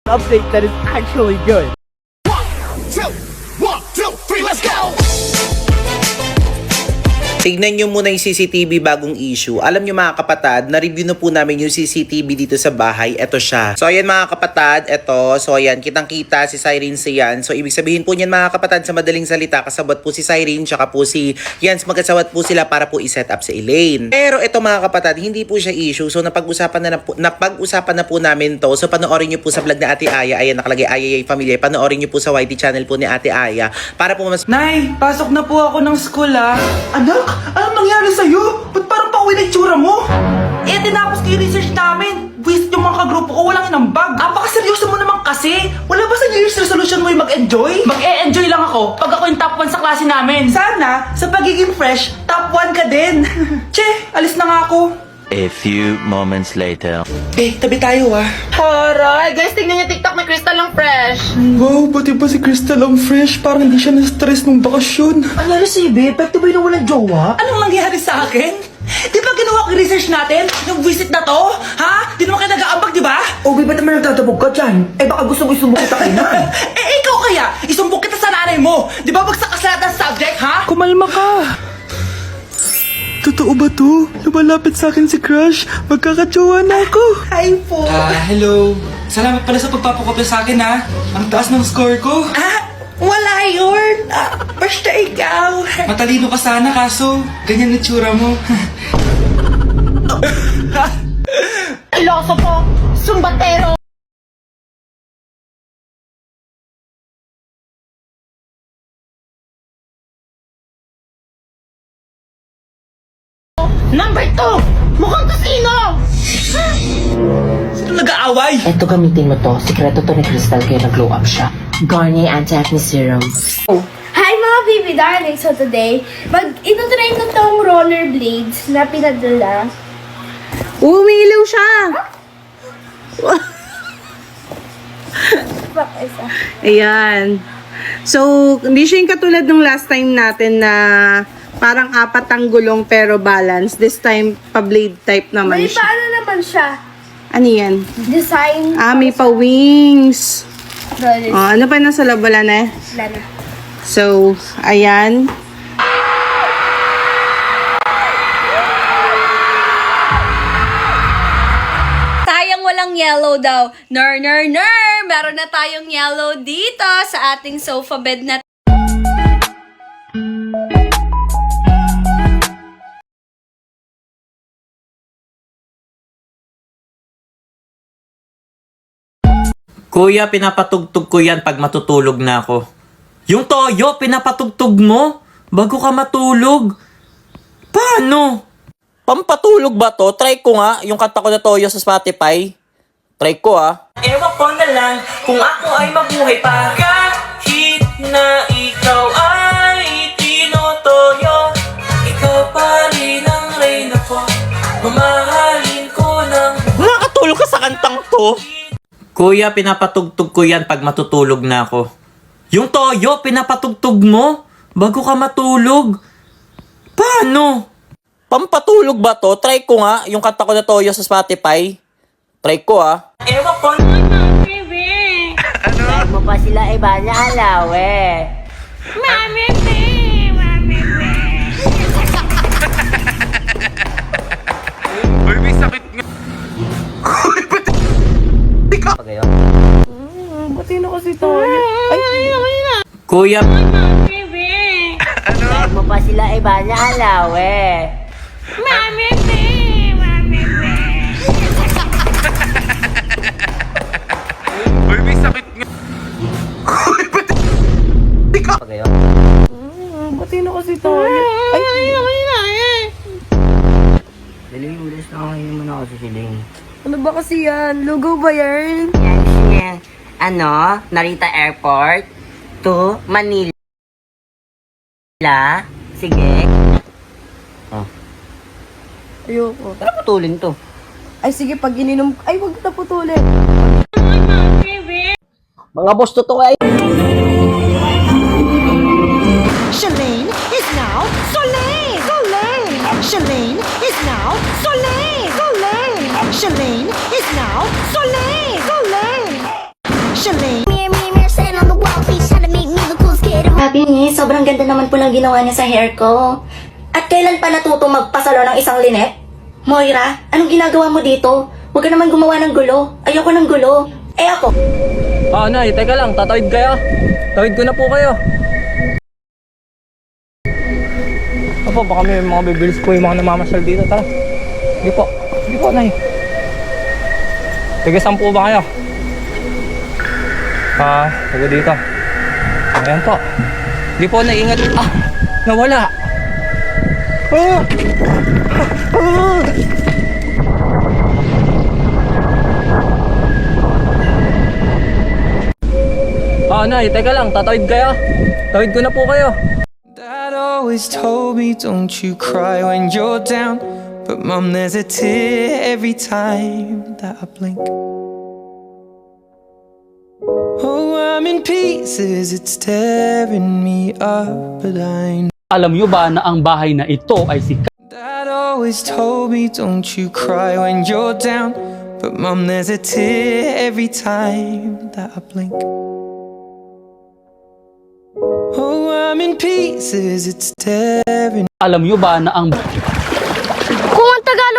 update that is actually good. One, two, three, let's go! Tignan nyo muna yung CCTV bagong issue. Alam nyo mga kapatad, na-review na po namin yung CCTV dito sa bahay. Ito siya. So ayan mga kapatad, ito. So ayan, kitang-kita si Cyrene yan. So ibig sabihin po niyan mga kapatad, sa madaling salita, kasabot po si Cyrene, tsaka po si Yans, magkasawat po sila para po i-set up si Elaine. Pero ito mga kapatad, hindi po siya issue. So napag-usapan na po namin to. So panoorin nyo po sa vlog na Ate Aya. Ayan, nakalagay Ayayay Familia. Panoorin nyo po sa YT channel po ni Ate Aya. Para po mas... Nay, pasok na po ako ng school ah. Anak, anong nangyari sa'yo? Ba't parang pauwi na itsura mo? Eh, tinapos ko yung research namin. Wisit yung mga kagrupo ko, walang inambag. Apakaseryoso mo naman kasi. Wala ba sa New Year's resolution mo yung mag-enjoy? Mag-e-enjoy lang ako pag ako yung top 1 sa klase namin. Sana, sa pagiging fresh, top 1 ka din. Che, alis na nga ako. A few moments later. Eh, tabi tayo ah. Aray, guys, tingnan niyo TikTok, may crystal lang fresh. Wow, pati pa si Crystal ang fresh. Parang hindi siya na-stress nung bakasyon. Ano na si Babe? Epekto ba yung walang jowa? Anong nangyari sa akin? Di ba ginawa ko yung research natin? Yung visit na to? Ha? Di naman kayo nag-aambag, di ba? O Babe, ba't naman nagtatabog ka dyan? Eh baka gusto ko isumbok kita kay Nay. Eh, ikaw kaya? Isumbok kita sa nanay mo. Di ba bagsak ka sa lahat ng subject, ha? Kumalma ka. Totoo ba to? Lumalapit sa akin si Crush. Magkakatsawa na ako. Hi po. Hello. Salamat pala sa pagpapakopya sa akin, ha? Ang taas ng score ko. Wala yun. Basta ikaw. Matalino ka sana, kaso ganyan na tsura mo. Iloso po, sumbatero. Number 2, mukhang kasino. Sino nag-aaway? Eto, gamitin mo to. Sikreto to ni Crystal kaya nag-glow up siya. Garnier Anti-Acne Serum. Hi mga baby darling! So today, itutry ko tong rollerblades na pinadala. Umilaw siya. Fuck, isa. Ayan. So, hindi siya yung katulad ng last time natin na parang 4 ang gulong pero balance. This time, pa-blade type naman May siya. paano naman siya? Ano yan? Design. May pa-wings. Rollers. Ano pa nasa loob? Wala na? Wala na. So, ayan. Sayang walang yellow daw. Ner. Meron na tayong yellow dito sa ating sofa bed na Kuya, pinapatugtog ko yan pag matutulog na ako. Yung toyo, pinapatugtog mo? Bago ka matulog? Paano? Pampatulog ba to? Try ko nga yung kanta ko na toyo sa Spotify. Try ko ah. Ewan ko na lang kung ako ay mabuhay pa. Kahit na ikaw ay tinotoyo, ikaw pa rin ang reyna ko. Mamahalin ko ng... Nakatulog ka sa kantang to? Kuya, pinapatugtog ko yan pag matutulog na ako. Yung toyo, pinapatugtog mo? Bago ka matulog? Paano? Pampatulog ba to? Try ko nga yung kanta ko na toyo sa Spotify. Try ko ah. Ewan ko. Ano mo pa sila iba na alawe? Mami, Mami, Uy, may sakit nga. Matino kasi to. Kuya, Ano mo pa sila iba na alawe? Mami, Uy, may sakit nga. Matino kasi to. Daling ulis na kayo mo na kasi siling. Ano ba kasi yan? Lugo ba yan? Yan. Ano? Narita Airport to Manila. Sige. Ayoko. Ano putulin to? Ay sige, pag ininom... Ay, wag na putulin. Mga boss, totoo ay... Shalane is now Soleil! Shalane is now Soleil! Shalane is now Soleil! Happy Miss, sobrang ganda naman po lang ginawa niya sa hair ko. At kailan pa natutong magpasalo ng isang linet? Moira, anong ginagawa mo dito? Huwag ka naman gumawa ng gulo. Ayoko ng gulo. Eh ako, Nay, teka lang, tatawid kayo. Tawid ko na po kayo. Opo, baka may mga bibilis po yung mga namamasyal dito. Tara. Hindi po, Nay. Tiga 10 ba kayo? Taga dito. Ayan po. Hindi po, naiingat. Nawala. Nay, teka lang, tatawid kayo. Tawid ko na po kayo. Dad always told me don't you cry when you're down, but Mom, there's a tear every time that I blink. Oh, I'm in pieces, it's tearing me up, but I know. Alam nyo ba na ang bahay na ito ay si Dad always told me don't you cry when you're down, but Mom, there's a tear every time that I blink. Oh, I'm in pieces, it's tearing. Alam nyo ba na ang Kung ang Tagalog